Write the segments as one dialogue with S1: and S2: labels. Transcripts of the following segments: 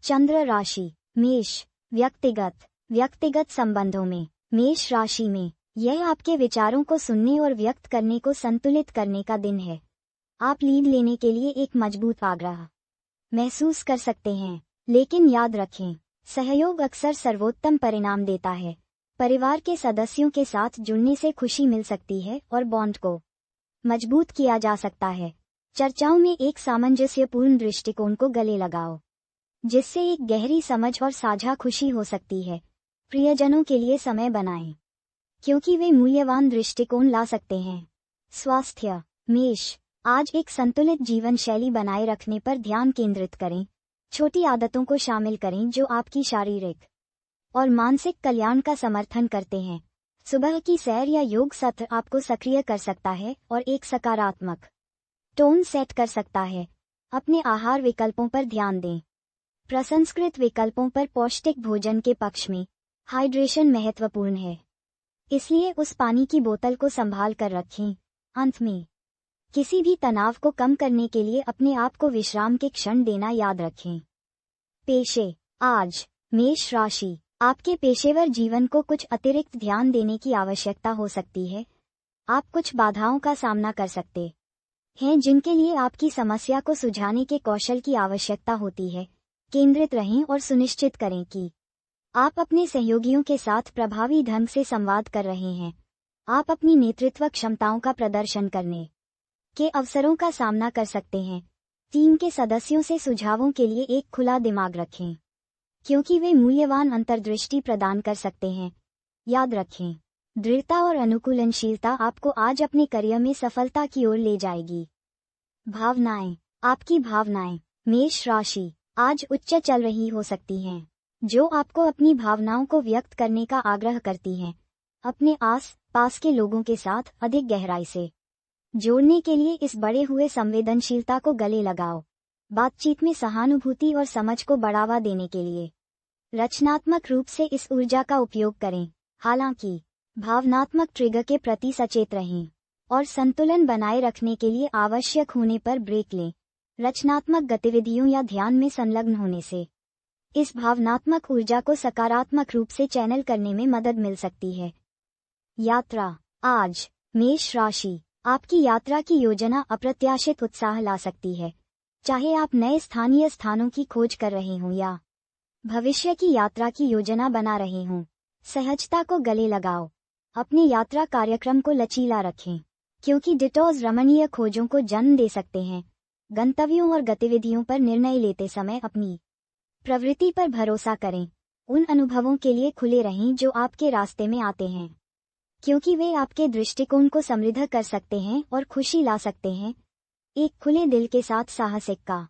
S1: चंद्र राशि मेष। व्यक्तिगत संबंधों में मेष राशि में यह आपके विचारों को सुनने और व्यक्त करने को संतुलित करने का दिन है। आप लीड लेने के लिए एक मजबूत आग्रह महसूस कर सकते हैं, लेकिन याद रखें, सहयोग अक्सर सर्वोत्तम परिणाम देता है। परिवार के सदस्यों के साथ जुड़ने से खुशी मिल सकती है और बॉन्ड को मजबूत किया जा सकता है। चर्चाओं में एक सामंजस्यपूर्ण दृष्टिकोण को गले लगाओ, जिससे एक गहरी समझ और साझा खुशी हो सकती है। प्रियजनों के लिए समय बनाएं, क्योंकि वे मूल्यवान दृष्टिकोण ला सकते हैं। स्वास्थ्य मेष। आज एक संतुलित जीवन शैली बनाए रखने पर ध्यान केंद्रित करें। छोटी आदतों को शामिल करें जो आपकी शारीरिक और मानसिक कल्याण का समर्थन करते हैं। सुबह की सैर या योग सत्र आपको सक्रिय कर सकता है और एक सकारात्मक टोन सेट कर सकता है। अपने आहार विकल्पों पर ध्यान दें। प्रसंस्कृत विकल्पों पर पौष्टिक भोजन के पक्ष में हाइड्रेशन महत्वपूर्ण है, इसलिए उस पानी की बोतल को संभाल कर रखें। अंत में, किसी भी तनाव को कम करने के लिए अपने आप को विश्राम के क्षण देना याद रखें। पेशे। आज मेष राशि, आपके पेशेवर जीवन को कुछ अतिरिक्त ध्यान देने की आवश्यकता हो सकती है। आप कुछ बाधाओं का सामना कर सकते हैं जिनके लिए आपकी समस्या को सुलझाने के कौशल की आवश्यकता होती है। केंद्रित रहें और सुनिश्चित करें कि आप अपने सहयोगियों के साथ प्रभावी ढंग से संवाद कर रहे हैं। आप अपनी नेतृत्व क्षमताओं का प्रदर्शन करने के अवसरों का सामना कर सकते हैं। टीम के सदस्यों से सुझावों के लिए एक खुला दिमाग रखें, क्योंकि वे मूल्यवान अंतर्दृष्टि प्रदान कर सकते हैं। याद रखें, दृढ़ता और अनुकूलनशीलता आपको आज अपने करियर में सफलता की ओर ले जाएगी। भावनाएं। आपकी भावनाएं मेष राशि आज उच्च चल रही हो सकती हैं, जो आपको अपनी भावनाओं को व्यक्त करने का आग्रह करती हैं। अपने आस पास के लोगों के साथ अधिक गहराई से जोड़ने के लिए इस बढ़े हुए संवेदनशीलता को गले लगाओ। बातचीत में सहानुभूति और समझ को बढ़ावा देने के लिए रचनात्मक रूप से इस ऊर्जा का उपयोग करें। हालांकि, भावनात्मक ट्रिगर के प्रति सचेत रहें और संतुलन बनाए रखने के लिए आवश्यक होने पर ब्रेक लें। रचनात्मक गतिविधियों या ध्यान में संलग्न होने से इस भावनात्मक ऊर्जा को सकारात्मक रूप से चैनल करने में मदद मिल सकती है। यात्रा। आज मेष राशि, आपकी यात्रा की योजना अप्रत्याशित उत्साह ला सकती है। चाहे आप नए स्थानीय स्थानों की खोज कर रहे हों या भविष्य की यात्रा की योजना बना रहे हों, सहजता को गले लगाओ। अपने यात्रा कार्यक्रम को लचीला रखें, क्योंकि डिटोज रमणीय खोजों को जन्म दे सकते हैं। गंतव्यों और गतिविधियों पर निर्णय लेते समय अपनी प्रवृत्ति पर भरोसा करें। उन अनुभवों के लिए खुले रहें जो आपके रास्ते में आते हैं, क्योंकि वे आपके दृष्टिकोण को समृद्ध कर सकते हैं और खुशी ला सकते हैं। एक खुले दिल के साथ साहसिक का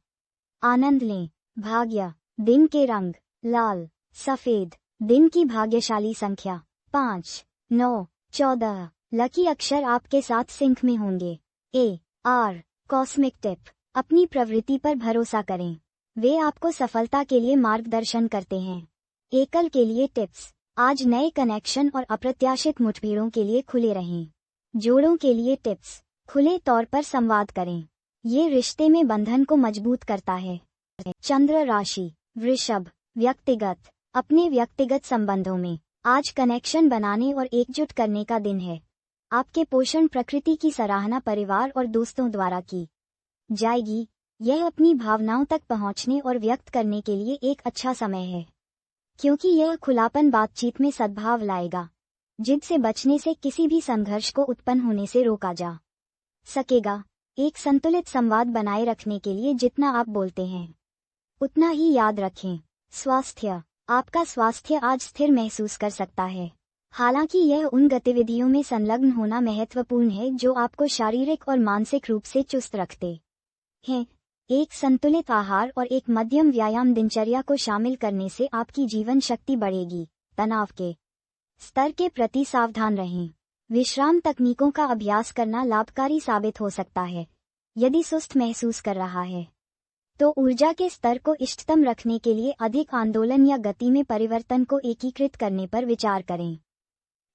S1: आनंद लें। भाग्य। दिन के रंग लाल, सफेद। दिन की भाग्यशाली संख्या 5, 9, 14। लकी अक्षर आपके साथ सिंक में होंगे। AR। कॉस्मिक टिप, अपनी प्रवृत्ति पर भरोसा करें, वे आपको सफलता के लिए मार्गदर्शन करते हैं। एकल के लिए टिप्स, आज नए कनेक्शन और अप्रत्याशित मुठभेड़ों के लिए खुले रहें। जोड़ों के लिए टिप्स, खुले तौर पर संवाद करें, ये रिश्ते में बंधन को मजबूत करता है। चंद्र राशि वृषभ। व्यक्तिगत। अपने व्यक्तिगत संबंधों में आज कनेक्शन बनाने और एकजुट करने का दिन है। आपके पोषण प्रकृति की सराहना परिवार और दोस्तों द्वारा की जाएगी। यह अपनी भावनाओं तक पहुंचने और व्यक्त करने के लिए एक अच्छा समय है, क्योंकि यह खुलापन बातचीत में सद्भाव लाएगा। जिद से बचने से किसी भी संघर्ष को उत्पन्न होने से रोका जा सकेगा। एक संतुलित संवाद बनाए रखने के लिए जितना आप बोलते हैं, उतना ही याद रखें। स्वास्थ्य। आपका स्वास्थ्य आज स्थिर महसूस कर सकता है, हालांकि यह उन गतिविधियों में संलग्न होना महत्वपूर्ण है जो आपको शारीरिक और मानसिक रूप से चुस्त रखते हैं। एक संतुलित आहार और एक मध्यम व्यायाम दिनचर्या को शामिल करने से आपकी जीवन शक्ति बढ़ेगी। तनाव के स्तर के प्रति सावधान रहें। विश्राम तकनीकों का अभ्यास करना लाभकारी साबित हो सकता है। यदि सुस्त महसूस कर रहा है, तो ऊर्जा के स्तर को इष्टतम रखने के लिए अधिक आंदोलन या गति में परिवर्तन को एकीकृत करने पर विचार करें।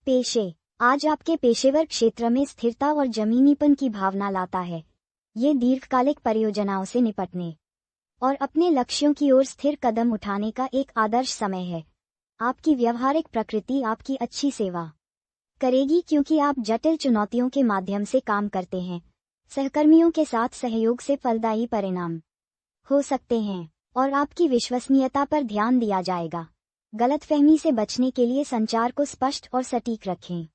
S1: पेशे। आज आपके पेशेवर क्षेत्र में स्थिरता और जमीनीपन की भावना लाता है। ये दीर्घकालिक परियोजनाओं से निपटने और अपने लक्ष्यों की ओर स्थिर कदम उठाने का एक आदर्श समय है। आपकी व्यवहारिक प्रकृति आपकी अच्छी सेवा करेगी क्योंकि आप जटिल चुनौतियों के माध्यम से काम करते हैं। सहकर्मियों के साथ सहयोग से फलदायी परिणाम हो सकते हैं और आपकी विश्वसनीयता पर ध्यान दिया जाएगा। गलतफहमी से बचने के लिए संचार को स्पष्ट और सटीक रखें।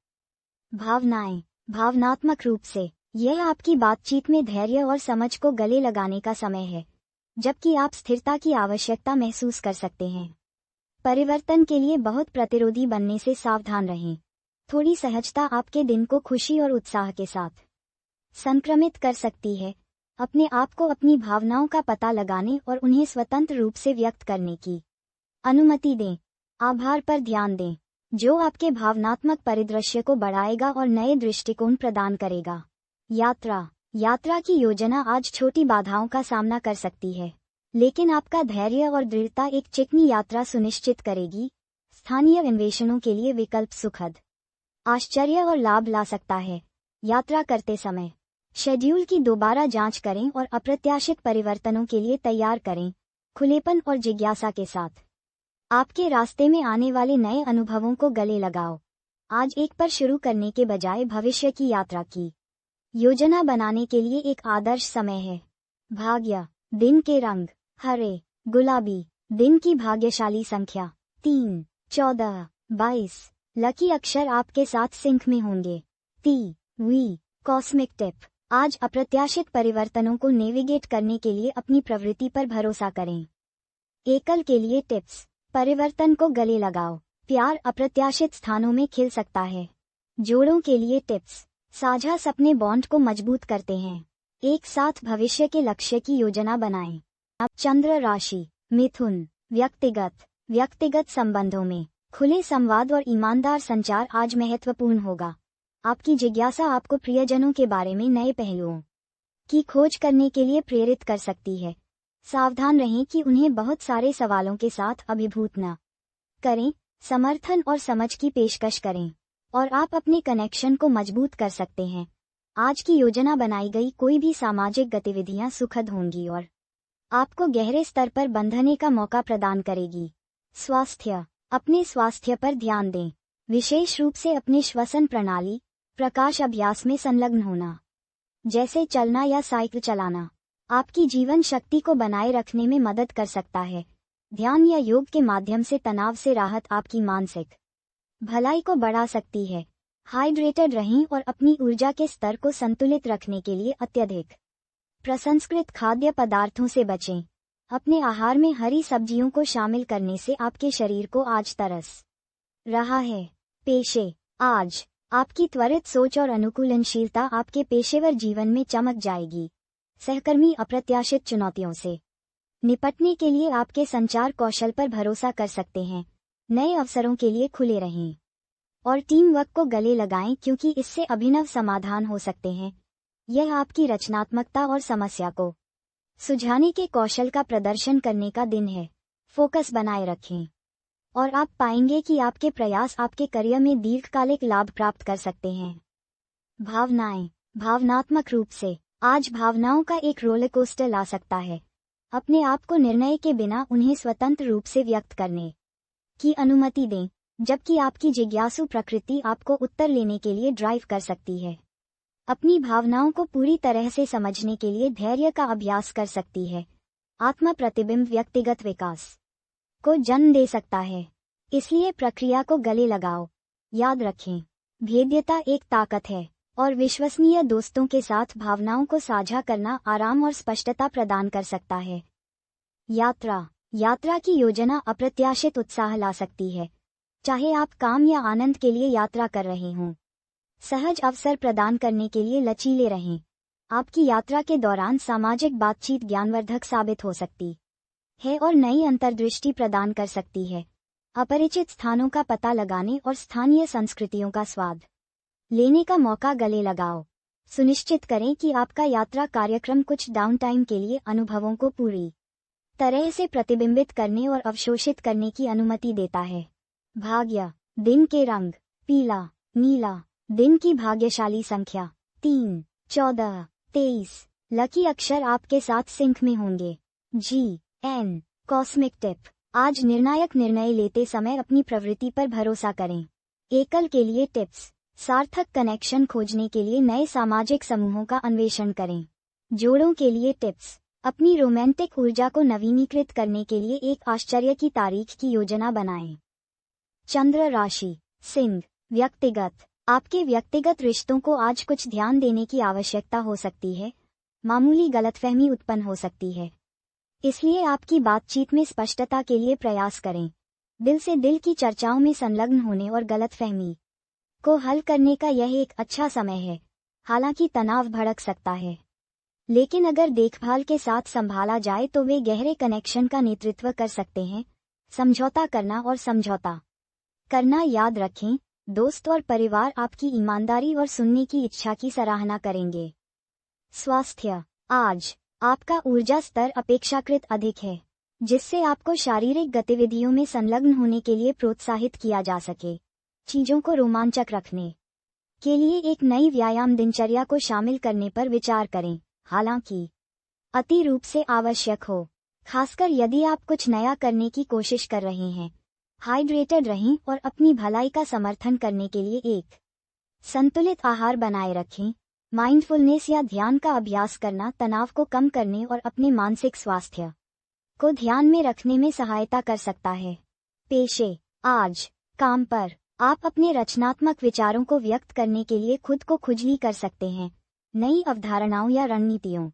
S1: भावनाएं। भावनात्मक रूप से यह आपकी बातचीत में धैर्य और समझ को गले लगाने का समय है, जबकि आप स्थिरता की आवश्यकता महसूस कर सकते हैं। परिवर्तन के लिए बहुत प्रतिरोधी बनने से सावधान रहें। थोड़ी सहजता आपके दिन को खुशी और उत्साह के साथ संक्रमित कर सकती है। अपने आप को अपनी भावनाओं का पता लगाने और उन्हें स्वतंत्र रूप से व्यक्त करने की अनुमति दें। आभार पर ध्यान दें, जो आपके भावनात्मक परिदृश्य को बढ़ाएगा और नए दृष्टिकोण प्रदान करेगा। यात्रा की योजना आज छोटी बाधाओं का सामना कर सकती है, लेकिन आपका धैर्य और दृढ़ता एक चिकनी यात्रा सुनिश्चित करेगी। स्थानीय अन्वेषणों के लिए विकल्प सुखद आश्चर्य और लाभ ला सकता है। यात्रा करते समय शेड्यूल की दोबारा जांच करें और अप्रत्याशित परिवर्तनों के लिए तैयार करें, खुलेपन और जिज्ञासा के साथ। आपके रास्ते में आने वाले नए अनुभवों को गले लगाओ। आज एक पर शुरू करने के बजाय भविष्य की यात्रा की योजना बनाने के लिए एक आदर्श समय है। भाग्य। दिन के रंग हरे, गुलाबी। दिन की भाग्यशाली संख्या 3, 14, 22। लकी अक्षर आपके साथ सिंक में होंगे। वी। Cosmic tip. आज अप्रत्याशित परिवर्तनों को नेविगेट करने के लिए अपनी प्रवृत्ति पर भरोसा करें। एकल के लिए टिप्स। परिवर्तन को गले लगाओ। प्यार अप्रत्याशित स्थानों में खिल सकता है। जोड़ों के लिए टिप्स। साझा सपने बॉन्ड को मजबूत करते हैं। एक साथ भविष्य के लक्ष्य की योजना बनाएं। अब चंद्र राशि मिथुन। व्यक्तिगत संबंधों में खुले संवाद और ईमानदार संचार आज महत्वपूर्ण होगा। आपकी जिज्ञासा आपको प्रियजनों के बारे में नए पहलुओं की खोज करने के लिए प्रेरित कर सकती है। सावधान रहें कि उन्हें बहुत सारे सवालों के साथ अभिभूत न करें। समर्थन और समझ की पेशकश करें और आप अपने कनेक्शन को मजबूत कर सकते हैं। आज की योजना बनाई गई कोई भी सामाजिक गतिविधियां सुखद होंगी और आपको गहरे स्तर पर बंधने का मौका प्रदान करेगी। स्वास्थ्य। अपने स्वास्थ्य पर ध्यान दें, विशेष रूप से अपने श्वसन प्रणाली, प्रकाश अभ्यास में संलग्न होना, जैसे चलना या साइकिल चलाना, आपकी जीवन शक्ति को बनाए रखने में मदद कर सकता है। ध्यान या योग के माध्यम से तनाव से राहत आपकी मानसिक भलाई को बढ़ा सकती है। हाइड्रेटेड रहें और अपनी ऊर्जा के स्तर को संतुलित रखने के लिए अत्यधिक प्रसंस्कृत खाद्य पदार्थों से बचें। अपने आहार में हरी सब्जियों को शामिल करने से आपके शरीर को आज तरस रहा है। पेशे। आज आपकी त्वरित सोच और अनुकूलनशीलता आपके पेशेवर जीवन में चमक जाएगी। सहकर्मी अप्रत्याशित चुनौतियों से निपटने के लिए आपके संचार कौशल पर भरोसा कर सकते हैं। नए अवसरों के लिए खुले रहें और टीम वर्क को गले लगाएं क्योंकि इससे अभिनव समाधान हो सकते हैं। यह आपकी रचनात्मकता और समस्या को सुलझाने के कौशल का प्रदर्शन करने का दिन है। फोकस बनाए रखें और आप पाएंगे कि आपके प्रयास आपके करियर में दीर्घकालिक लाभ प्राप्त कर सकते हैं। भावनाएं। भावनात्मक रूप से आज भावनाओं का एक रोलर कोस्टर ला सकता है। अपने आप को निर्णय के बिना उन्हें स्वतंत्र रूप से व्यक्त करने की अनुमति दें, जबकि आपकी जिज्ञासु प्रकृति आपको उत्तर लेने के लिए ड्राइव कर सकती है। अपनी भावनाओं को पूरी तरह से समझने के लिए धैर्य का अभ्यास कर सकती है। आत्म प्रतिबिंब व्यक्तिगत विकास को जन्म दे सकता है, इसलिए प्रक्रिया को गले लगाओ। याद रखें, भेद्यता एक ताकत है और विश्वसनीय दोस्तों के साथ भावनाओं को साझा करना आराम और स्पष्टता प्रदान कर सकता है। यात्रा की योजना अप्रत्याशित उत्साह ला सकती है, चाहे आप काम या आनंद के लिए यात्रा कर रहे हों। सहज अवसर प्रदान करने के लिए लचीले रहें। आपकी यात्रा के दौरान सामाजिक बातचीत ज्ञानवर्धक साबित हो सकती है और नई अंतर्दृष्टि प्रदान कर सकती है। अपरिचित स्थानों का पता लगाने और स्थानीय संस्कृतियों का स्वाद लेने का मौका गले लगाओ। सुनिश्चित करें कि आपका यात्रा कार्यक्रम कुछ डाउनटाइम के लिए अनुभवों को पूरी तरह से प्रतिबिंबित करने और अवशोषित करने की अनुमति देता है। भाग्य। दिन के रंग पीला, नीला। दिन की भाग्यशाली संख्या 3, 14, 23। लकी अक्षर आपके साथ सिंक में होंगे। GN cosmic tip. आज निर्णायक निर्णय लेते समय अपनी प्रवृत्ति पर भरोसा करें। एकल के लिए टिप्स। सार्थक कनेक्शन खोजने के लिए नए सामाजिक समूहों का अन्वेषण करें। जोड़ों के लिए टिप्स। अपनी रोमांटिक ऊर्जा को नवीनीकृत करने के लिए एक आश्चर्य की तारीख की योजना बनाएं। चंद्र राशि सिंह। व्यक्तिगत। आपके व्यक्तिगत रिश्तों को आज कुछ ध्यान देने की आवश्यकता हो सकती है। मामूली गलतफहमी उत्पन्न हो सकती है, इसलिए आपकी बातचीत में स्पष्टता के लिए प्रयास करें। दिल से दिल की चर्चाओं में संलग्न होने और गलतफहमी को हल करने का यह एक अच्छा समय है। हालांकि तनाव भड़क सकता है, लेकिन अगर देखभाल के साथ संभाला जाए तो वे गहरे कनेक्शन का नेतृत्व कर सकते हैं। समझौता करना याद रखें। दोस्त और परिवार आपकी ईमानदारी और सुनने की इच्छा की सराहना करेंगे। स्वास्थ्य। आज आपका ऊर्जा स्तर अपेक्षाकृत अधिक है, जिससे आपको शारीरिक गतिविधियों में संलग्न होने के लिए प्रोत्साहित किया जा सके। चीजों को रोमांचक रखने के लिए एक नई व्यायाम दिनचर्या को शामिल करने पर विचार करें, हालांकि अति रूप से आवश्यक हो। खासकर यदि आप कुछ नया करने की कोशिश कर रहे हैं। हाइड्रेटेड रहें और अपनी भलाई का समर्थन करने के लिए एक संतुलित आहार बनाए रखें। माइंडफुलनेस या ध्यान का अभ्यास करना तनाव को कम करने और अपने मानसिक स्वास्थ्य को ध्यान में रखने में सहायता कर सकता है। पेशे। आज काम पर आप अपने रचनात्मक विचारों को व्यक्त करने के लिए खुद को खुजली कर सकते हैं। नई अवधारणाओं या रणनीतियों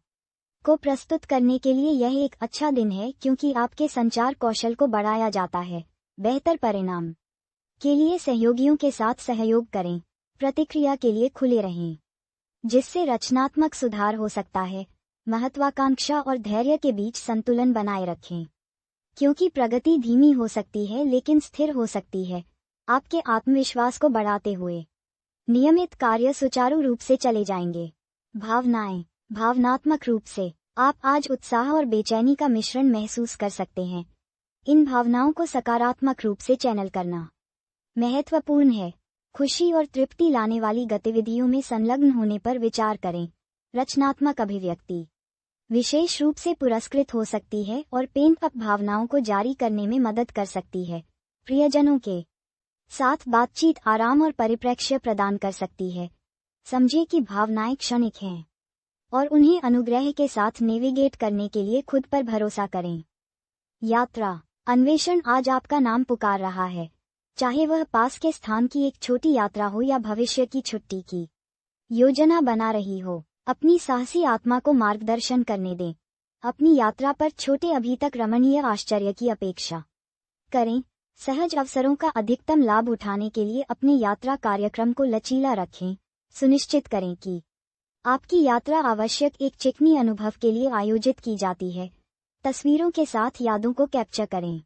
S1: को प्रस्तुत करने के लिए यह एक अच्छा दिन है, क्योंकि आपके संचार कौशल को बढ़ाया जाता है। बेहतर परिणाम के लिए सहयोगियों के साथ सहयोग करें। प्रतिक्रिया के लिए खुले रहें, जिससे रचनात्मक सुधार हो सकता है। महत्वाकांक्षा और धैर्य के बीच संतुलन बनाए रखें, क्योंकि प्रगति धीमी हो सकती है लेकिन स्थिर हो सकती है। आपके आत्मविश्वास को बढ़ाते हुए नियमित कार्य सुचारू रूप से चले जाएंगे। भावनाएं। भावनात्मक रूप से आप आज उत्साह और बेचैनी का मिश्रण महसूस कर सकते हैं। इन भावनाओं को सकारात्मक रूप से चैनल करना महत्वपूर्ण है। खुशी और तृप्ति लाने वाली गतिविधियों में संलग्न होने पर विचार करें। रचनात्मक अभिव्यक्ति विशेष रूप से पुरस्कृत हो सकती है और पेंट अप भावनाओं को जारी करने में मदद कर सकती है। प्रियजनों के साथ बातचीत आराम और परिप्रेक्ष्य प्रदान कर सकती है। समझे कि भावनाएं क्षणिक हैं और उन्हें अनुग्रह के साथ नेविगेट करने के लिए खुद पर भरोसा करें। यात्रा। अन्वेषण आज आपका नाम पुकार रहा है, चाहे वह पास के स्थान की एक छोटी यात्रा हो या भविष्य की छुट्टी की योजना बना रही हो। अपनी साहसी आत्मा को मार्गदर्शन करने दें। अपनी यात्रा पर छोटे अभी तक रमणीय आश्चर्य की अपेक्षा करें। सहज अवसरों का अधिकतम लाभ उठाने के लिए अपने यात्रा कार्यक्रम को लचीला रखें। सुनिश्चित करें कि आपकी यात्रा आवश्यक एक चिकनी अनुभव के लिए आयोजित की जाती है। तस्वीरों के साथ यादों को कैप्चर करें।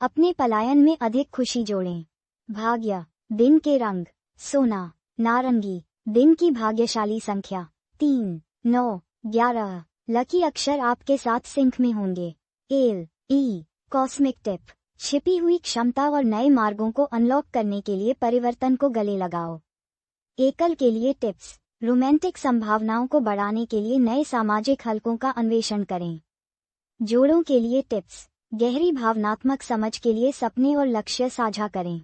S1: अपने पलायन में अधिक खुशी जोड़ें। भाग्य। दिन के रंग सोना, नारंगी। दिन की भाग्यशाली संख्या 3, 9, 11। लकी अक्षर आपके साथ सिंक में होंगे। L E cosmic tip. छिपी हुई क्षमता और नए मार्गों को अनलॉक करने के लिए परिवर्तन को गले लगाओ। एकल के लिए टिप्स। रोमांटिक संभावनाओं को बढ़ाने के लिए नए सामाजिक हलकों का अन्वेषण करें। जोड़ों के लिए टिप्स। गहरी भावनात्मक समझ के लिए सपने और लक्ष्य साझा करें।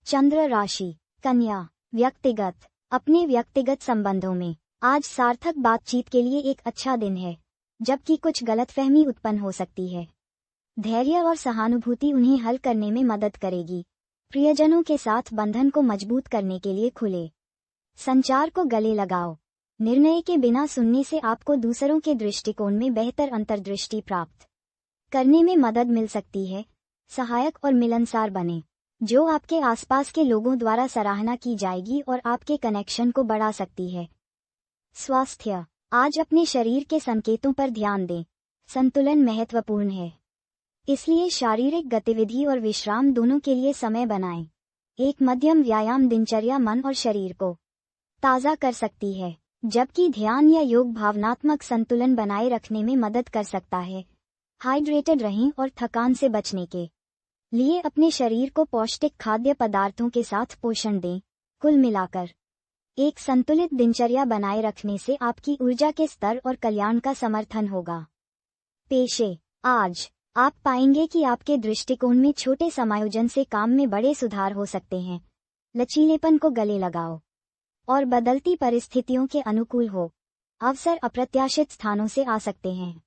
S1: चंद्र राशि कन्या। व्यक्तिगत। अपने व्यक्तिगत संबंधों में आज सार्थक बातचीत के लिए एक अच्छा दिन है, जबकि कुछ गलतफहमी उत्पन्न हो सकती है। धैर्य और सहानुभूति उन्हें हल करने में मदद करेगी। प्रियजनों के साथ बंधन को मजबूत करने के लिए खुले संचार को गले लगाओ। निर्णय के बिना सुनने से आपको दूसरों के दृष्टिकोण में बेहतर अंतर्दृष्टि प्राप्त करने में मदद मिल सकती है। सहायक और मिलनसार बने, जो आपके आसपास के लोगों द्वारा सराहना की जाएगी और आपके कनेक्शन को बढ़ा सकती है। स्वास्थ्य। आज अपने शरीर के संकेतों पर ध्यान दें। संतुलन महत्वपूर्ण है, इसलिए शारीरिक गतिविधि और विश्राम दोनों के लिए समय बनाएं। एक मध्यम व्यायाम दिनचर्या मन और शरीर को ताज़ा कर सकती है, जबकि ध्यान या योग भावनात्मक संतुलन बनाए रखने में मदद कर सकता है। हाइड्रेटेड रहें और थकान से बचने के लिए अपने शरीर को पौष्टिक खाद्य पदार्थों के साथ पोषण दें। कुल मिलाकर एक संतुलित दिनचर्या बनाए रखने से आपकी ऊर्जा के स्तर और कल्याण का समर्थन होगा। पेशे। आज आप पाएंगे कि आपके दृष्टिकोण में छोटे समायोजन से काम में बड़े सुधार हो सकते हैं। लचीलेपन को गले लगाओ और बदलती परिस्थितियों के अनुकूल हो। अवसर अप्रत्याशित स्थानों से आ सकते हैं,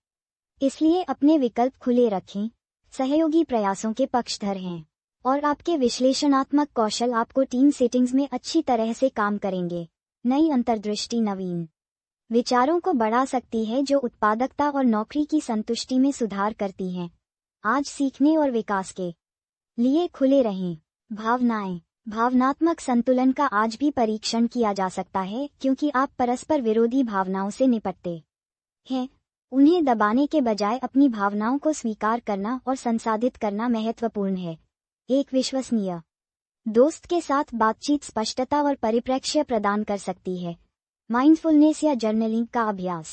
S1: इसलिए अपने विकल्प खुले रखें। सहयोगी प्रयासों के पक्षधर हैं और आपके विश्लेषणात्मक कौशल आपको टीम सेटिंग्स में अच्छी तरह से काम करेंगे। नई अंतर्दृष्टि नवीन विचारों को बढ़ा सकती है, जो उत्पादकता और नौकरी की संतुष्टि में सुधार करती हैं। आज सीखने और विकास के लिए खुले रहें। भावनाएं। भावनात्मक संतुलन का आज भी परीक्षण किया जा सकता है, क्योंकि आप परस्पर विरोधी भावनाओं से निपटते हैं। उन्हें दबाने के बजाय अपनी भावनाओं को स्वीकार करना और संसाधित करना महत्वपूर्ण है। एक विश्वसनीय दोस्त के साथ बातचीत स्पष्टता और परिप्रेक्ष्य प्रदान कर सकती है। माइंडफुलनेस या जर्नलिंग का अभ्यास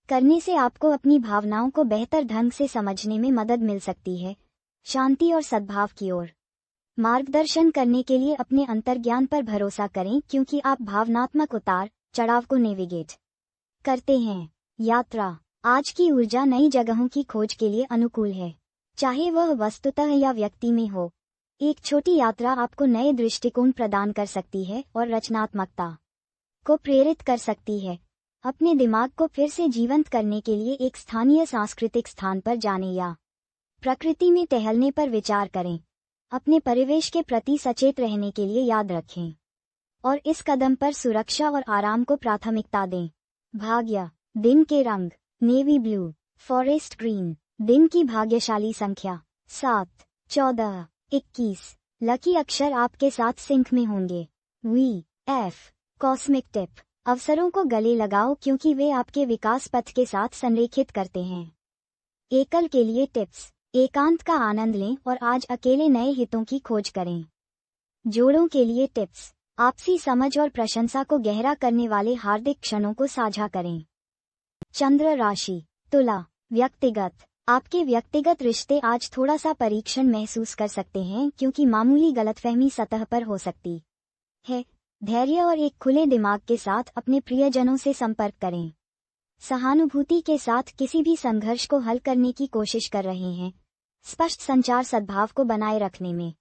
S1: करने से आपको अपनी भावनाओं को बेहतर ढंग से समझने में मदद मिल सकती है। शांति और सद्भाव की ओर मार्गदर्शन करने के लिए अपने अंतर्ज्ञान पर भरोसा करें, क्योंकि आप भावनात्मक उतार चढ़ाव को नेविगेट करते हैं। यात्रा। आज की ऊर्जा नई जगहों की खोज के लिए अनुकूल है, चाहे वह वस्तुतः या व्यक्ति में हो। एक छोटी यात्रा आपको नए दृष्टिकोण प्रदान कर सकती है और रचनात्मकता को प्रेरित कर सकती है। अपने दिमाग को फिर से जीवंत करने के लिए एक स्थानीय सांस्कृतिक स्थान पर जाने या प्रकृति में टहलने पर विचार करें। अपने परिवेश के प्रति सचेत रहने के लिए याद रखें और इस कदम पर सुरक्षा और आराम को प्राथमिकता दें। भाग्य। दिन के रंग नेवी ब्लू, फॉरेस्ट ग्रीन। दिन की भाग्यशाली संख्या 7, 14, 21। लकी अक्षर आपके साथ सिंक में होंगे। V F. Cosmic tip. अवसरों को गले लगाओ, क्योंकि वे आपके विकास पथ के साथ संरेखित करते हैं। एकल के लिए टिप्स। एकांत का आनंद लें और आज अकेले नए हितों की खोज करें। जोड़ों के लिए टिप्स। आपसी समझ और प्रशंसा को गहरा करने वाले हार्दिक क्षणों को साझा करें। चंद्र राशि तुला। व्यक्तिगत। आपके व्यक्तिगत रिश्ते आज थोड़ा सा परीक्षण महसूस कर सकते हैं, क्योंकि मामूली गलतफहमी सतह पर हो सकती है। धैर्य और एक खुले दिमाग के साथ अपने प्रियजनों से संपर्क करें। सहानुभूति के साथ किसी भी संघर्ष को हल करने की कोशिश कर रहे हैं। स्पष्ट संचार सद्भाव को बनाए रखने में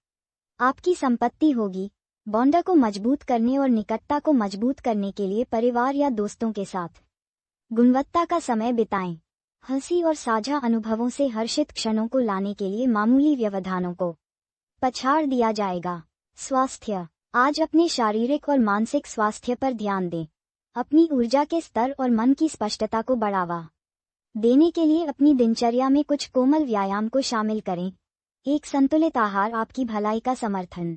S1: आपकी संपत्ति होगी। बॉन्ड को मजबूत करने और निकटता को मजबूत करने के लिए परिवार या दोस्तों के साथ गुणवत्ता का समय बिताएं। हंसी और साझा अनुभवों से हर्षित क्षणों को लाने के लिए मामूली व्यवधानों को पछाड़ दिया जाएगा। स्वास्थ्य। आज अपने शारीरिक और मानसिक स्वास्थ्य पर ध्यान दें। अपनी ऊर्जा के स्तर और मन की स्पष्टता को बढ़ावा देने के लिए अपनी दिनचर्या में कुछ कोमल व्यायाम को शामिल करें। एक संतुलित आहार आपकी भलाई का समर्थन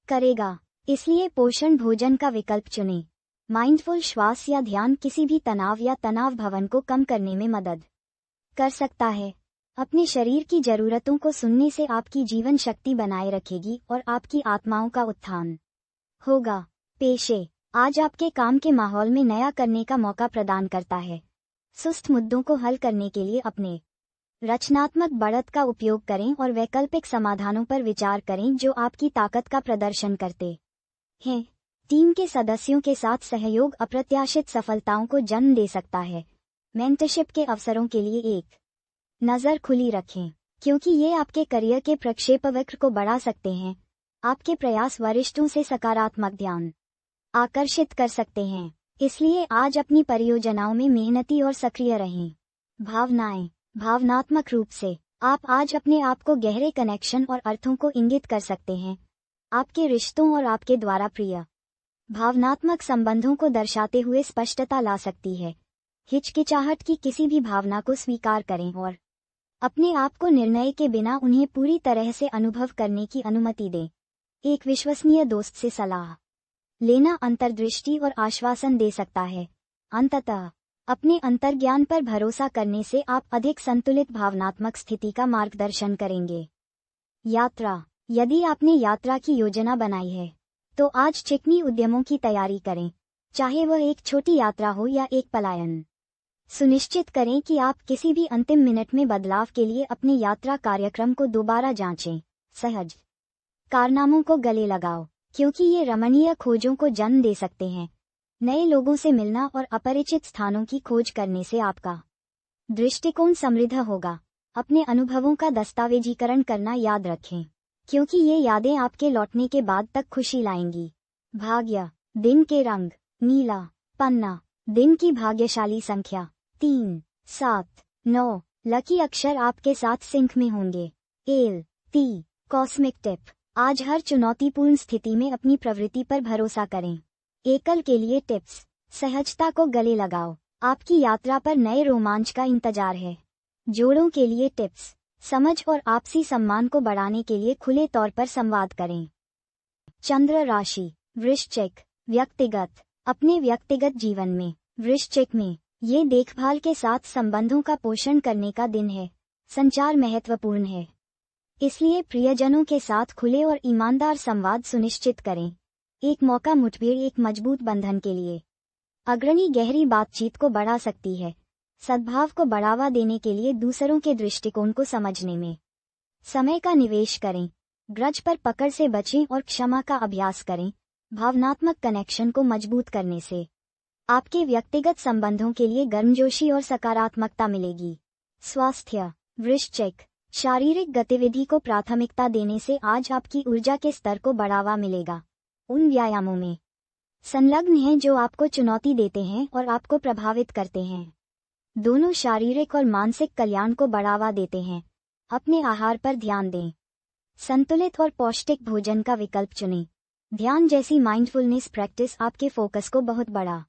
S1: करेगा, इसलिए पोषण भोजन का विकल्प चुनें। माइंडफुल श्वास या ध्यान किसी भी तनाव या तनाव भवन को कम करने में मदद कर सकता है। अपने शरीर की जरूरतों को सुनने से आपकी जीवन शक्ति बनाए रखेगी और आपकी आत्माओं का उत्थान होगा। पेशे। आज आपके काम के माहौल में नया करने का मौका प्रदान करता है। सुस्त मुद्दों को हल करने के लिए अपने रचनात्मक बढ़त का उपयोग करें और वैकल्पिक समाधानों पर विचार करें जो आपकी ताकत का प्रदर्शन करते हैं। टीम के सदस्यों के साथ सहयोग अप्रत्याशित सफलताओं को जन्म दे सकता है। मेंटरशिप के अवसरों के लिए एक नज़र खुली रखें, क्योंकि ये आपके करियर के प्रक्षेपवक्र को बढ़ा सकते हैं। आपके प्रयास वरिष्ठों से सकारात्मक ध्यान आकर्षित कर सकते हैं, इसलिए आज अपनी परियोजनाओं में मेहनती और सक्रिय रहें। भावनाएं। भावनात्मक रूप से आप आज अपने आप को गहरे कनेक्शन और अर्थों को इंगित कर सकते हैं। आपके रिश्तों और आपके द्वारा प्रिय भावनात्मक संबंधों को दर्शाते हुए स्पष्टता ला सकती है। हिचकिचाहट की किसी भी भावना को स्वीकार करें और अपने आप को निर्णय के बिना उन्हें पूरी तरह से अनुभव करने की अनुमति दें। एक विश्वसनीय दोस्त से सलाह लेना अंतर्दृष्टि और आश्वासन दे सकता है। अंततः अपने अंतर्ज्ञान पर भरोसा करने से आप अधिक संतुलित भावनात्मक स्थिति का मार्गदर्शन करेंगे। यात्रा। यदि आपने यात्रा की योजना बनाई है तो आज चिकनी उद्यमों की तैयारी करें, चाहे वह एक छोटी यात्रा हो या एक पलायन। सुनिश्चित करें कि आप किसी भी अंतिम मिनट में बदलाव के लिए अपने यात्रा कार्यक्रम को दोबारा जांचें। सहज कारनामों को गले लगाओ, क्योंकि ये रमणीय खोजों को जन्म दे सकते हैं। नए लोगों से मिलना और अपरिचित स्थानों की खोज करने से आपका दृष्टिकोण समृद्ध होगा। अपने अनुभवों का दस्तावेजीकरण करना याद रखें, क्योंकि ये यादें आपके लौटने के बाद तक खुशी लाएंगी। भाग्य, दिन के रंग, नीला। पन्ना, दिन की भाग्यशाली संख्या 3, 7, 9। लकी अक्षर आपके साथ सिंक में होंगे। L, T. कॉस्मिक टिप, आज हर चुनौतीपूर्ण स्थिति में अपनी प्रवृत्ति पर भरोसा करें। एकल के लिए टिप्स, सहजता को गले लगाओ, आपकी यात्रा पर नए रोमांच का इंतजार है। जोड़ों के लिए टिप्स, समझ और आपसी सम्मान को बढ़ाने के लिए खुले तौर पर संवाद करें। चंद्र राशि, वृश्चिक। व्यक्तिगत, अपने व्यक्तिगत जीवन में वृश्चिक में ये देखभाल के साथ संबंधों का पोषण करने का दिन है। संचार महत्वपूर्ण है, इसलिए प्रियजनों के साथ खुले और ईमानदार संवाद सुनिश्चित करें। एक मौका मुठभेड़ एक मजबूत बंधन के लिए अग्रणी गहरी बातचीत को बढ़ा सकती है। सद्भाव को बढ़ावा देने के लिए दूसरों के दृष्टिकोण को समझने में समय का निवेश करें। ग्रज पर पकड़ से बचें और क्षमा का अभ्यास करें। भावनात्मक कनेक्शन को मजबूत करने से आपके व्यक्तिगत संबंधों के लिए गर्मजोशी और सकारात्मकता मिलेगी। स्वास्थ्य, वृश्चिक। शारीरिक गतिविधि को प्राथमिकता देने से आज आपकी ऊर्जा के स्तर को बढ़ावा मिलेगा। उन व्यायामों में संलग्न हैं जो आपको चुनौती देते हैं और आपको प्रभावित करते हैं। दोनों शारीरिक और मानसिक कल्याण को बढ़ावा देते हैं। अपने आहार पर ध्यान दें। संतुलित और पौष्टिक भोजन का विकल्प चुनें। ध्यान जैसी माइंडफुलनेस प्रैक्टिस आपके फोकस को बहुत बढ़ा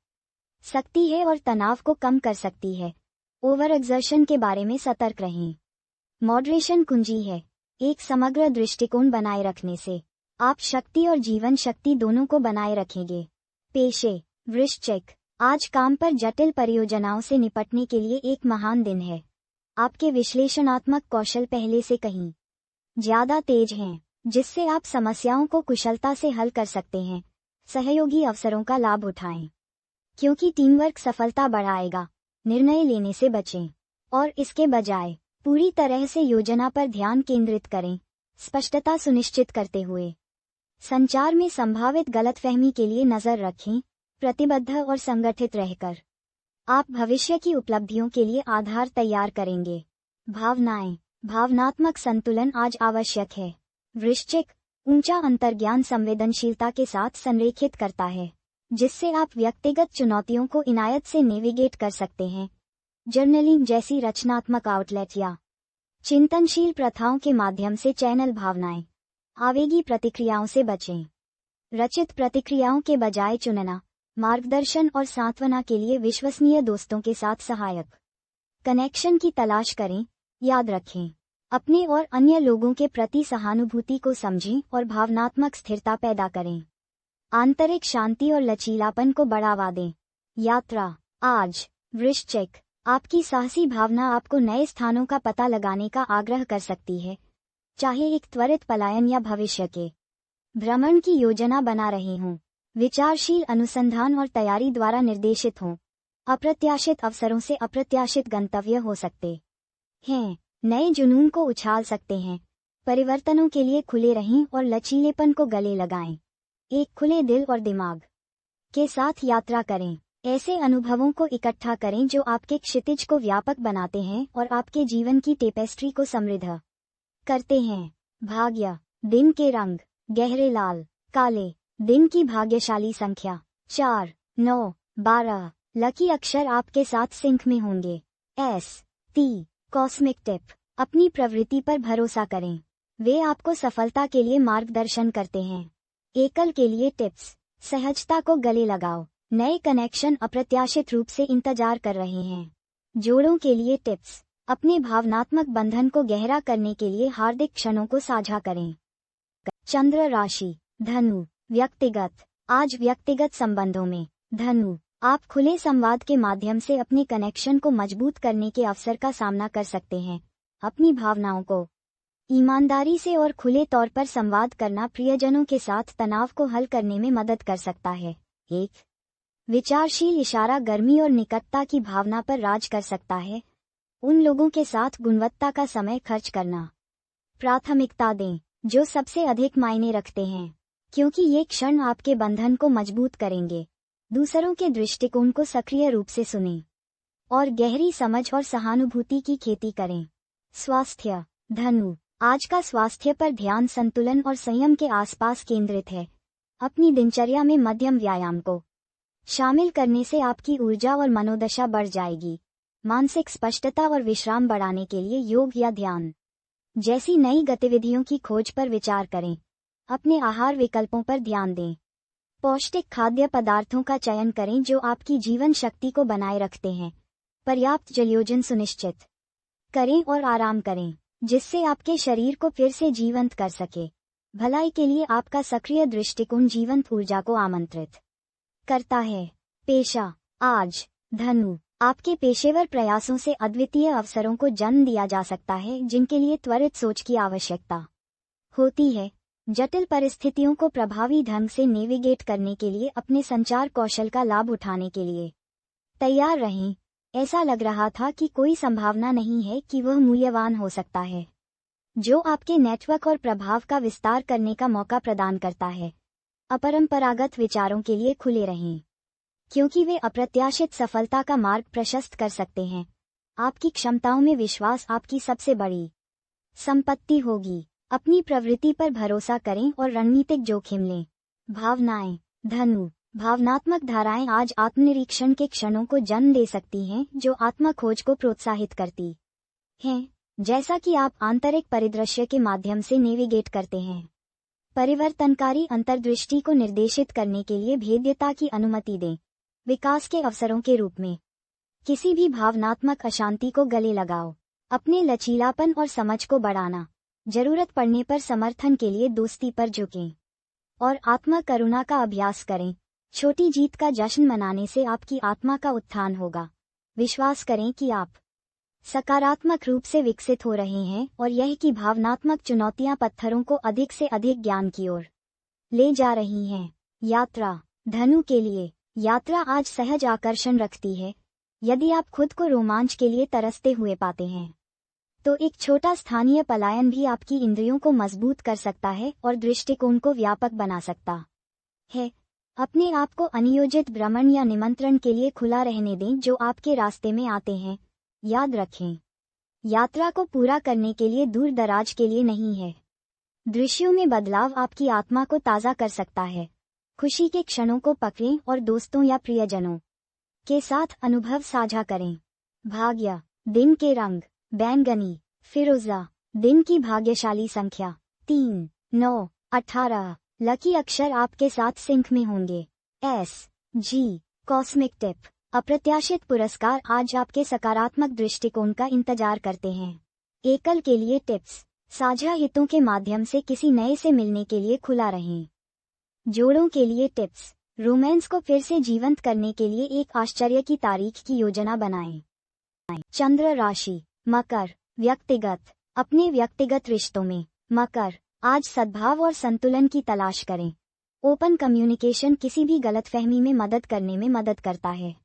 S1: सकती है और तनाव को कम कर सकती है। ओवर एक्सर्शन के बारे में सतर्क रहें। मॉडरेशन कुंजी है। एक समग्र दृष्टिकोण बनाए रखने से आप शक्ति और जीवन शक्ति दोनों को बनाए रखेंगे। पेशे, वृश्चिक। आज काम पर जटिल परियोजनाओं से निपटने के लिए एक महान दिन है। आपके विश्लेषणात्मक कौशल पहले से कहीं ज्यादा तेज हैं, जिससे आप समस्याओं को कुशलता से हल कर सकते हैं। सहयोगी अवसरों का लाभ उठाएं, क्योंकि टीमवर्क सफलता बढ़ाएगा। निर्णय लेने से बचें और इसके बजाय पूरी तरह से योजना पर ध्यान केंद्रित करें, स्पष्टता सुनिश्चित करते हुए। संचार में संभावित गलतफहमी के लिए नजर रखें। प्रतिबद्ध और संगठित रहकर आप भविष्य की उपलब्धियों के लिए आधार तैयार करेंगे। भावनाएं, भावनात्मक संतुलन आज आवश्यक है। वृश्चिक, ऊंचा अंतर्ज्ञान संवेदनशीलता के साथ संरेखित करता है, जिससे आप व्यक्तिगत चुनौतियों को इनायत से नेविगेट कर सकते हैं। जर्नलिंग जैसी रचनात्मक आउटलेट या चिंतनशील प्रथाओं के माध्यम से चैनल भावनाएं। आवेगी प्रतिक्रियाओं से बचें। रचित प्रतिक्रियाओं के बजाय चुनना। मार्गदर्शन और सांत्वना के लिए विश्वसनीय दोस्तों के साथ सहायक कनेक्शन की तलाश करें। याद रखें, अपने और अन्य लोगों के प्रति सहानुभूति को समझें और भावनात्मक स्थिरता पैदा करें। आंतरिक शांति और लचीलापन को बढ़ावा दें। यात्रा, आज वृश्चिक। आपकी साहसी भावना आपको नए स्थानों का पता लगाने का आग्रह कर सकती है, चाहे एक त्वरित पलायन या भविष्य के भ्रमण की योजना बना रहे हों। विचारशील अनुसंधान और तैयारी द्वारा निर्देशित हों। अप्रत्याशित अवसरों से अप्रत्याशित गंतव्य हो सकते हैं। नए जुनून को उछाल सकते हैं। परिवर्तनों के लिए खुले रहें और लचीलेपन को गले लगाएं। एक खुले दिल और दिमाग के साथ यात्रा करें। ऐसे अनुभवों को इकट्ठा करें जो आपके क्षितिज को व्यापक बनाते हैं और आपके जीवन की टेपेस्ट्री को समृद्ध करते हैं। भाग्य, दिन के रंग, गहरे लाल, काले। दिन की भाग्यशाली संख्या 4, 9, 12। लकी अक्षर आपके साथ सिंक में होंगे। S, T. कॉस्मिक टिप, अपनी प्रवृत्ति पर भरोसा करें, वे आपको सफलता के लिए मार्गदर्शन करते हैं। एकल के लिए टिप्स, सहजता को गले लगाओ, नए कनेक्शन अप्रत्याशित रूप से इंतजार कर रहे हैं। जोड़ों के लिए टिप्स, अपने भावनात्मक बंधन को गहरा करने के लिए हार्दिक क्षणों को साझा करें। चंद्र राशि, धनु। व्यक्तिगत, आज व्यक्तिगत संबंधों में धनु, आप खुले संवाद के माध्यम से अपने कनेक्शन को मजबूत करने के अवसर का सामना कर सकते हैं। अपनी भावनाओं को ईमानदारी से और खुले तौर पर संवाद करना प्रियजनों के साथ तनाव को हल करने में मदद कर सकता है। एक विचारशील इशारा गर्मी और निकटता की भावना पर राज कर सकता है। उन लोगों के साथ गुणवत्ता का समय खर्च करना प्राथमिकता दें जो सबसे अधिक मायने रखते हैं, क्योंकि ये क्षण आपके बंधन को मजबूत करेंगे। दूसरों के दृष्टिकोण को सक्रिय रूप से सुनें और गहरी समझ और सहानुभूति की खेती करें। स्वास्थ्य। धनु, आज का स्वास्थ्य पर ध्यान संतुलन और संयम के आसपास केंद्रित है। अपनी दिनचर्या में मध्यम व्यायाम को शामिल करने से आपकी ऊर्जा और मनोदशा बढ़ जाएगी। मानसिक स्पष्टता और विश्राम बढ़ाने के लिए योग या ध्यान जैसी नई गतिविधियों की खोज पर विचार करें। अपने आहार विकल्पों पर ध्यान दें। पौष्टिक खाद्य पदार्थों का चयन करें जो आपकी जीवन शक्ति को बनाए रखते हैं। पर्याप्त जलयोजन सुनिश्चित करें और आराम करें, जिससे आपके शरीर को फिर से जीवंत कर सके। भलाई के लिए आपका सक्रिय दृष्टिकोण जीवंत ऊर्जा को आमंत्रित करता है। पेशा। आज धनु, आपके पेशेवर प्रयासों से अद्वितीय अवसरों को जन्म दिया जा सकता है जिनके लिए त्वरित सोच की आवश्यकता होती है। जटिल परिस्थितियों को प्रभावी ढंग से नेविगेट करने के लिए अपने संचार कौशल का लाभ उठाने के लिए तैयार रहें। ऐसा लग रहा था कि कोई संभावना नहीं है कि वह मूल्यवान हो सकता है, जो आपके नेटवर्क और प्रभाव का विस्तार करने का मौका प्रदान करता है। अपरंपरागत विचारों के लिए खुले रहें, क्योंकि वे अप्रत्याशित सफलता का मार्ग प्रशस्त कर सकते हैं। आपकी क्षमताओं में विश्वास आपकी सबसे बड़ी संपत्ति होगी। अपनी प्रवृत्ति पर भरोसा करें और रणनीतिक जोखिम लें। भावनाएं। धनु, भावनात्मक धाराएं आज आत्मनिरीक्षण के क्षणों को जन्म दे सकती हैं जो आत्म खोज को प्रोत्साहित करती हैं, जैसा कि आप आंतरिक परिदृश्य के माध्यम से नेविगेट करते हैं। परिवर्तनकारी अंतर्दृष्टि को निर्देशित करने के लिए भेद्यता की अनुमति दें। विकास के अवसरों के रूप में किसी भी भावनात्मक अशांति को गले लगाओ। अपने लचीलापन और समझ को बढ़ाना। जरूरत पड़ने पर समर्थन के लिए दोस्ती पर झुकें और आत्म करुणा का अभ्यास करें। छोटी जीत का जश्न मनाने से आपकी आत्मा का उत्थान होगा। विश्वास करें कि आप सकारात्मक रूप से विकसित हो रहे हैं और यह कि भावनात्मक चुनौतियां पत्थरों को अधिक से अधिक ज्ञान की ओर ले जा रही हैं। यात्रा। धनु के लिए यात्रा आज सहज आकर्षण रखती है। यदि आप खुद को रोमांच के लिए तरसते हुए पाते हैं, तो एक छोटा स्थानीय पलायन भी आपकी इंद्रियों को मजबूत कर सकता है और दृष्टिकोण को व्यापक बना सकता है। अपने आप को अनियोजित भ्रमण या निमंत्रण के लिए खुला रहने दें जो आपके रास्ते में आते हैं। याद रखें, यात्रा को पूरा करने के लिए दूर दराज के लिए नहीं है। दृश्यों में बदलाव आपकी आत्मा को ताज़ा कर सकता है। खुशी के क्षणों को पकड़ें और दोस्तों या प्रियजनों के साथ अनुभव साझा करें। भाग्य। दिन के रंग बैंगनी, फिरोजा। दिन की भाग्यशाली संख्या 3, 9, 18। लकी अक्षर आपके साथ सिंक में होंगे। SG। Cosmic tip. अप्रत्याशित पुरस्कार आज आपके सकारात्मक दृष्टिकोण का इंतजार करते हैं। एकल के लिए टिप्स। साझा हितों के माध्यम से किसी नए से मिलने के लिए खुला रहें। जोड़ों के लिए टिप्स। रोमांस को फिर से जीवंत करने के लिए एक आश्चर्य की तारीख की योजना बनाएं। चंद्र राशि मकर। व्यक्तिगत। अपने व्यक्तिगत रिश्तों में मकर, आज सद्भाव और संतुलन की तलाश करें। ओपन कम्युनिकेशन किसी भी गलतफहमी में मदद करने में मदद करता है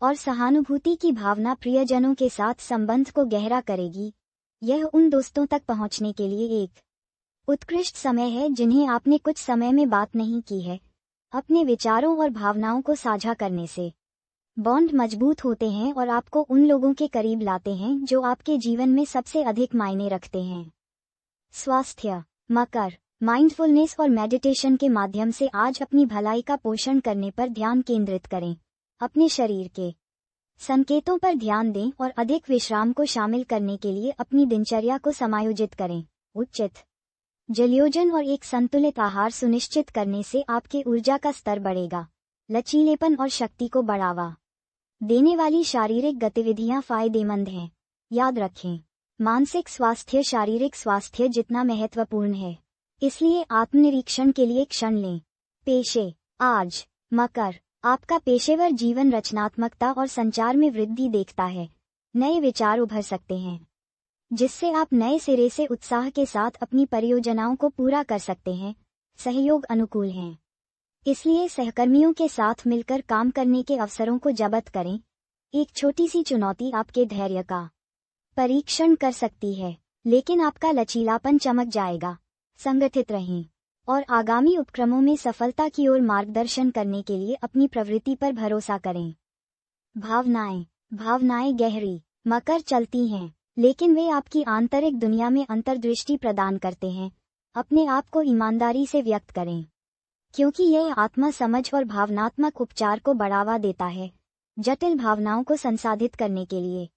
S1: और सहानुभूति की भावना प्रियजनों के साथ संबंध को गहरा करेगी। यह उन दोस्तों तक पहुंचने के लिए एक उत्कृष्ट समय है जिन्हें आपने कुछ समय में बात नहीं की है। अपने विचारों और भावनाओं को साझा करने से बॉन्ड मजबूत होते हैं और आपको उन लोगों के करीब लाते हैं जो आपके जीवन में सबसे अधिक मायने रखते हैं। स्वास्थ्य मकर, माइंडफुलनेस और मेडिटेशन के माध्यम से आज अपनी भलाई का पोषण करने पर ध्यान केंद्रित करें। अपने शरीर के संकेतों पर ध्यान दें और अधिक विश्राम को शामिल करने के लिए अपनी दिनचर्या को समायोजित करें। उचित जलयोजन और एक संतुलित आहार सुनिश्चित करने से आपके ऊर्जा का स्तर बढ़ेगा। लचीलेपन और शक्ति को बढ़ावा देने वाली शारीरिक गतिविधियां फायदेमंद हैं। याद रखें, मानसिक स्वास्थ्य शारीरिक स्वास्थ्य जितना महत्वपूर्ण है, इसलिए आत्मनिरीक्षण के लिए क्षण लें। पेशे आज मकर, आपका पेशेवर जीवन रचनात्मकता और संचार में वृद्धि देखता है। नए विचार उभर सकते हैं जिससे आप नए सिरे से उत्साह के साथ अपनी परियोजनाओं को पूरा कर सकते हैं। सहयोग अनुकूल हैं, इसलिए सहकर्मियों के साथ मिलकर काम करने के अवसरों को जब्त करें। एक छोटी सी चुनौती आपके धैर्य का परीक्षण कर सकती है, लेकिन आपका लचीलापन चमक जाएगा। संगठित रहें और आगामी उपक्रमों में सफलता की ओर मार्गदर्शन करने के लिए अपनी प्रवृत्ति पर भरोसा करें। भावनाएं गहरी मकर चलती हैं। लेकिन वे आपकी आंतरिक दुनिया में अंतर्दृष्टि प्रदान करते हैं। अपने आप को ईमानदारी से व्यक्त करें, क्योंकि यह आत्मा समझ और भावनात्मक उपचार को बढ़ावा देता है। जटिल भावनाओं को संसाधित करने के लिए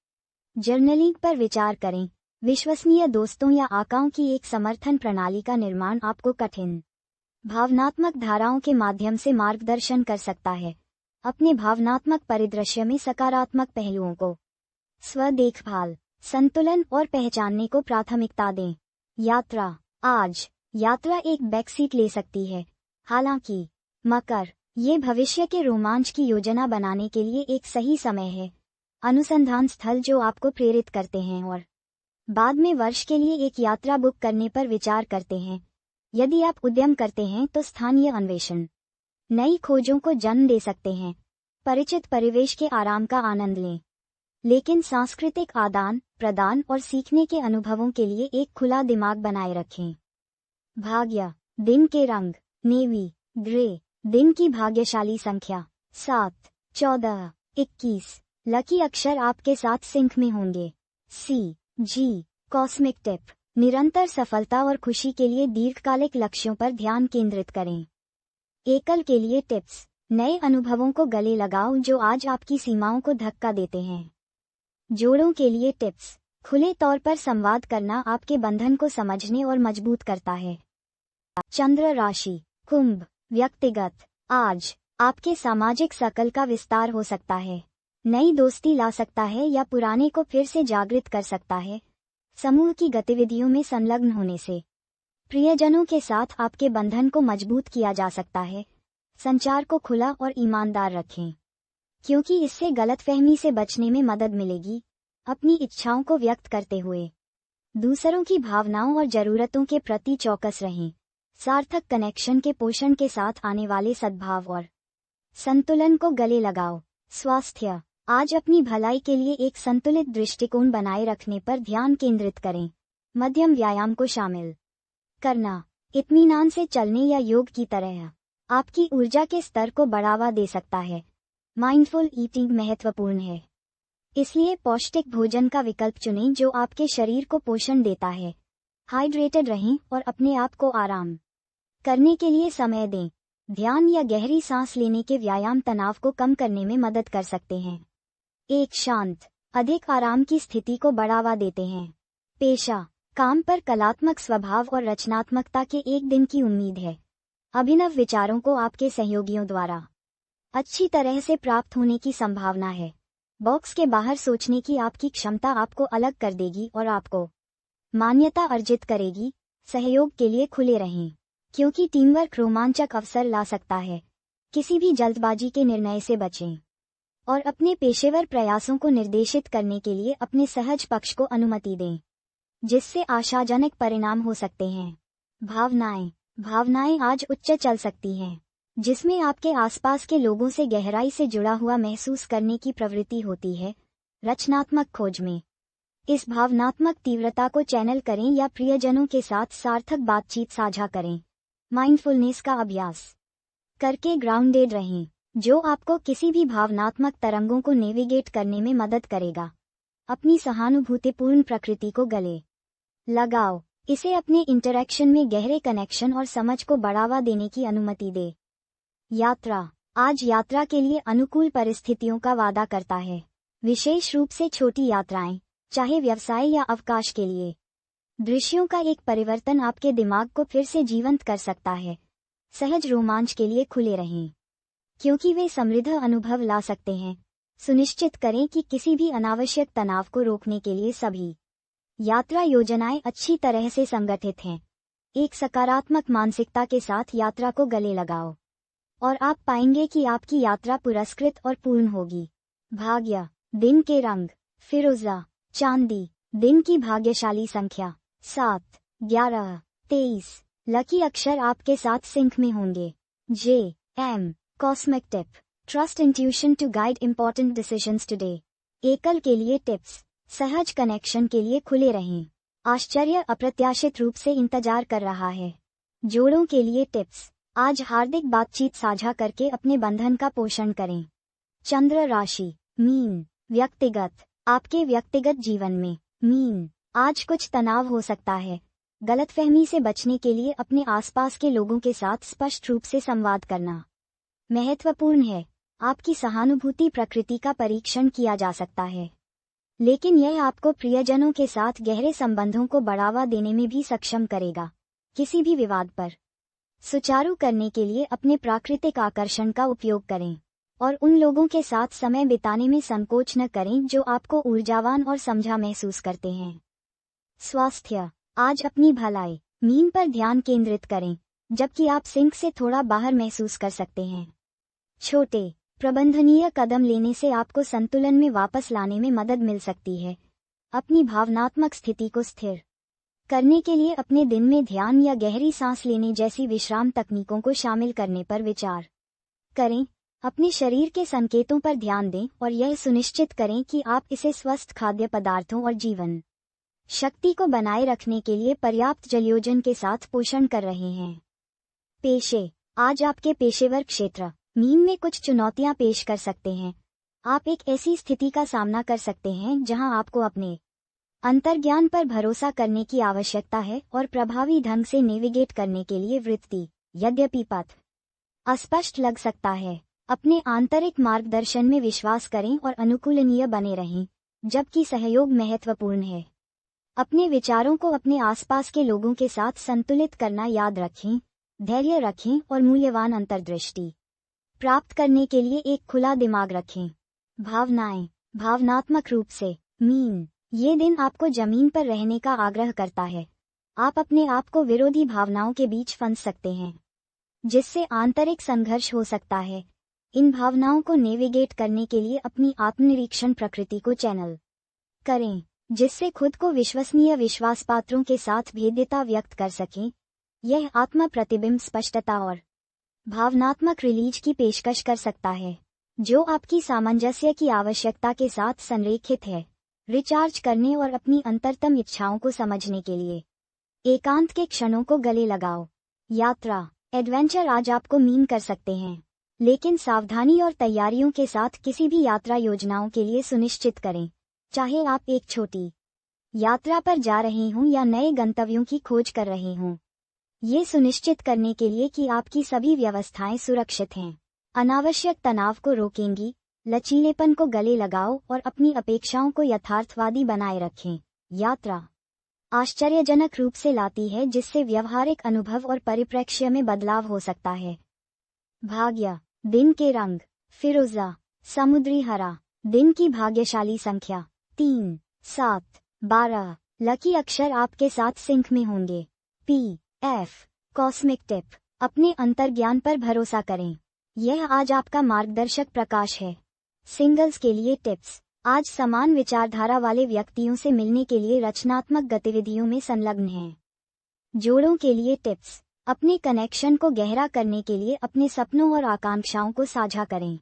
S1: जर्नलिंग पर विचार करें। विश्वसनीय दोस्तों या आकाओं की एक समर्थन प्रणाली का निर्माण आपको कठिन भावनात्मक धाराओं के माध्यम से मार्गदर्शन कर सकता है। अपने भावनात्मक परिदृश्य में सकारात्मक पहलुओं को स्व देखभाल, संतुलन और पहचानने को प्राथमिकता दें। यात्रा। आज यात्रा एक बैकसीट ले सकती है। हालांकि मकर, ये भविष्य के रोमांच की योजना बनाने के लिए एक सही समय है। अनुसंधान स्थल जो आपको प्रेरित करते हैं और बाद में वर्ष के लिए एक यात्रा बुक करने पर विचार करते हैं। यदि आप उद्यम करते हैं तो स्थानीय अन्वेषण नई खोजों को जन्म दे सकते हैं। परिचित परिवेश के आराम का आनंद लें, लेकिन सांस्कृतिक आदान प्रदान और सीखने के अनुभवों के लिए एक खुला दिमाग बनाए रखें। भाग्य। दिन के रंग नेवी ग्रे। दिन की भाग्यशाली संख्या 7, 14, 21। लकी अक्षर आपके साथ सिंक में होंगे। C G. Cosmic tip. निरंतर सफलता और खुशी के लिए दीर्घकालिक लक्ष्यों पर ध्यान केंद्रित करें। एकल के लिए टिप्स। नए अनुभवों को गले लगाओ जो आज आपकी सीमाओं को धक्का देते हैं। जोड़ों के लिए टिप्स। खुले तौर पर संवाद करना आपके बंधन को समझने और मजबूत करता है। चंद्र राशि कुंभ। व्यक्तिगत। आज आपके सामाजिक सर्कल का विस्तार हो सकता है। नई दोस्ती ला सकता है या पुराने को फिर से जागृत कर सकता है। समूह की गतिविधियों में संलग्न होने से प्रियजनों के साथ आपके बंधन को मजबूत किया जा सकता है। संचार को खुला और ईमानदार रखें, क्योंकि इससे गलतफहमी से बचने में मदद मिलेगी। अपनी इच्छाओं को व्यक्त करते हुए दूसरों की भावनाओं और जरूरतों के प्रति चौकस रहें। सार्थक कनेक्शन के पोषण के साथ आने वाले सद्भाव और संतुलन को गले लगाओ। स्वास्थ्य। आज अपनी भलाई के लिए एक संतुलित दृष्टिकोण बनाए रखने पर ध्यान केंद्रित करें। मध्यम व्यायाम को शामिल करना इत्मीनान से चलने या योग की तरह आपकी ऊर्जा के स्तर को बढ़ावा दे सकता है। माइंडफुल ईटिंग महत्वपूर्ण है, इसलिए पौष्टिक भोजन का विकल्प चुनें जो आपके शरीर को पोषण देता है। हाइड्रेटेड रहें और अपने आप को आराम करने के लिए समय दें। ध्यान या गहरी सांस लेने के व्यायाम तनाव को कम करने में मदद कर सकते हैं। एक शांत, अधिक आराम की स्थिति को बढ़ावा देते हैं। पेशा। काम पर कलात्मक स्वभाव और रचनात्मकता के एक दिन की उम्मीद है। अभिनव विचारों को आपके सहयोगियों द्वारा अच्छी तरह से प्राप्त होने की संभावना है। बॉक्स के बाहर सोचने की आपकी क्षमता आपको अलग कर देगी और आपको मान्यता अर्जित करेगी। सहयोग के लिए खुले रहें, क्योंकि टीमवर्क रोमांचक अवसर ला सकता है। किसी भी जल्दबाजी के निर्णय से बचें और अपने पेशेवर प्रयासों को निर्देशित करने के लिए अपने सहज पक्ष को अनुमति दें, जिससे आशाजनक परिणाम हो सकते हैं। भावनाएं आज उच्च चल सकती हैं, जिसमें आपके आसपास के लोगों से गहराई से जुड़ा हुआ महसूस करने की प्रवृत्ति होती है। रचनात्मक खोज में इस भावनात्मक तीव्रता को चैनल करें या प्रियजनों के साथ सार्थक बातचीत साझा करें। माइंडफुलनेस का अभ्यास करके ग्राउंडेड रहें, जो आपको किसी भी भावनात्मक तरंगों को नेविगेट करने में मदद करेगा। अपनी सहानुभूतिपूर्ण प्रकृति को गले लगाओ। इसे अपने इंटरैक्शन में गहरे कनेक्शन और समझ को बढ़ावा देने की अनुमति दे। यात्रा। आज यात्रा के लिए अनुकूल परिस्थितियों का वादा करता है, विशेष रूप से छोटी यात्राएं, चाहे व्यवसाय या अवकाश के लिए। दृश्यों का एक परिवर्तन आपके दिमाग को फिर से जीवंत कर सकता है। सहज रोमांच के लिए खुले रहें, क्योंकि वे समृद्ध अनुभव ला सकते हैं। सुनिश्चित करें कि किसी भी अनावश्यक तनाव को रोकने के लिए सभी यात्रा योजनाएं अच्छी तरह से संगठित हैं। एक सकारात्मक मानसिकता के साथ यात्रा को गले लगाओ और आप पाएंगे कि आपकी यात्रा पुरस्कृत और पूर्ण होगी। भाग्य। दिन के रंग फिरोजा, चांदी। दिन की भाग्यशाली संख्या 7, 11, 23। लकी अक्षर आपके साथ सिंक में होंगे। J M. Cosmic tip. Trust intuition to guide important decisions today. एकल के लिए टिप्स। सहज कनेक्शन के लिए खुले रहें। आश्चर्य अप्रत्याशित रूप से इंतजार कर रहा है। जोड़ों के लिए टिप्स। आज हार्दिक बातचीत साझा करके अपने बंधन का पोषण करें। चंद्र राशि मीन। व्यक्तिगत। आपके व्यक्तिगत जीवन में मीन, आज कुछ तनाव हो सकता है। गलतफहमी से बचने के लिए अपने आसपास के लोगों के साथ स्पष्ट रूप से संवाद करना महत्वपूर्ण है। आपकी सहानुभूति प्रकृति का परीक्षण किया जा सकता है, लेकिन यह आपको प्रियजनों के साथ गहरे संबंधों को बढ़ावा देने में भी सक्षम करेगा। किसी भी विवाद पर सुचारू करने के लिए अपने प्राकृतिक आकर्षण का उपयोग करें और उन लोगों के साथ समय बिताने में संकोच न करें जो आपको ऊर्जावान और समझा महसूस करते हैं। स्वास्थ्य, आज अपनी भलाई नींद पर ध्यान केंद्रित करें, जबकि आप सिंक से थोड़ा बाहर महसूस कर सकते हैं। छोटे प्रबंधनीय कदम लेने से आपको संतुलन में वापस लाने में मदद मिल सकती है। अपनी भावनात्मक स्थिति को स्थिर करने के लिए अपने दिन में ध्यान या गहरी सांस लेने जैसी विश्राम तकनीकों को शामिल करने पर विचार करें। अपने शरीर के संकेतों पर ध्यान दें और यह सुनिश्चित करें कि आप इसे स्वस्थ खाद्य पदार्थों और जीवन शक्ति को बनाए रखने के लिए पर्याप्त जलयोजन के साथ पोषण कर रहे हैं। पेशे, आज आपके पेशेवर क्षेत्र नींद में कुछ चुनौतियां पेश कर सकते हैं। आप एक ऐसी स्थिति का सामना कर सकते हैं जहां आपको अपने अंतर्ज्ञान पर भरोसा करने की आवश्यकता है और प्रभावी ढंग से नेविगेट करने के लिए वृत्ति, यद्यपि पथ अस्पष्ट लग सकता है, अपने आंतरिक मार्गदर्शन में विश्वास करें और अनुकूलनीय बने रहें, जबकि सहयोग महत्वपूर्ण है। अपने विचारों को अपने आसपास के लोगों के साथ संतुलित करना याद रखें, धैर्य रखें और मूल्यवान अंतर्दृष्टि प्राप्त करने के लिए एक खुला दिमाग रखें। भावनाएं, भावनात्मक रूप से मीन, ये दिन आपको जमीन पर रहने का आग्रह करता है। आप अपने आप को विरोधी भावनाओं के बीच फंस सकते हैं, जिससे आंतरिक संघर्ष हो सकता है। इन भावनाओं को नेविगेट करने के लिए अपनी आत्मनिरीक्षण प्रकृति को चैनल करें, जिससे खुद को विश्वसनीय विश्वासपात्रों के साथ भेद्यता व्यक्त कर सकें। यह आत्म प्रतिबिंब स्पष्टता और भावनात्मक रिलीज की पेशकश कर सकता है, जो आपकी सामंजस्य की आवश्यकता के साथ संरेखित है। रिचार्ज करने और अपनी अंतरतम इच्छाओं को समझने के लिए एकांत के क्षणों को गले लगाओ। यात्रा, एडवेंचर आज आपको मीन कर सकते हैं, लेकिन सावधानी और तैयारियों के साथ किसी भी यात्रा योजनाओं के लिए सुनिश्चित करें, चाहे आप एक छोटी यात्रा पर जा रहे हों या नए गंतव्यों की खोज कर रहे हों। ये सुनिश्चित करने के लिए कि आपकी सभी व्यवस्थाएं सुरक्षित हैं, अनावश्यक तनाव को रोकेंगी। लचीलेपन को गले लगाओ और अपनी अपेक्षाओं को यथार्थवादी बनाए रखें। यात्रा आश्चर्यजनक रूप से लाती है, जिससे व्यवहारिक अनुभव और परिप्रेक्ष्य में बदलाव हो सकता है। भाग्य, दिन के रंग फिरोजा, समुद्री हरा। दिन की भाग्यशाली संख्या 3, 7, 12। लकी अक्षर आपके साथ सिंक में होंगे। PF कॉस्मिक टिप, अपने अंतर्ज्ञान पर भरोसा करें, यह आज आपका मार्गदर्शक प्रकाश है। सिंगल्स के लिए टिप्स, आज समान विचारधारा वाले व्यक्तियों से मिलने के लिए रचनात्मक गतिविधियों में संलग्न हैं। जोड़ों के लिए टिप्स, अपने कनेक्शन को गहरा करने के लिए अपने सपनों और आकांक्षाओं को साझा करें।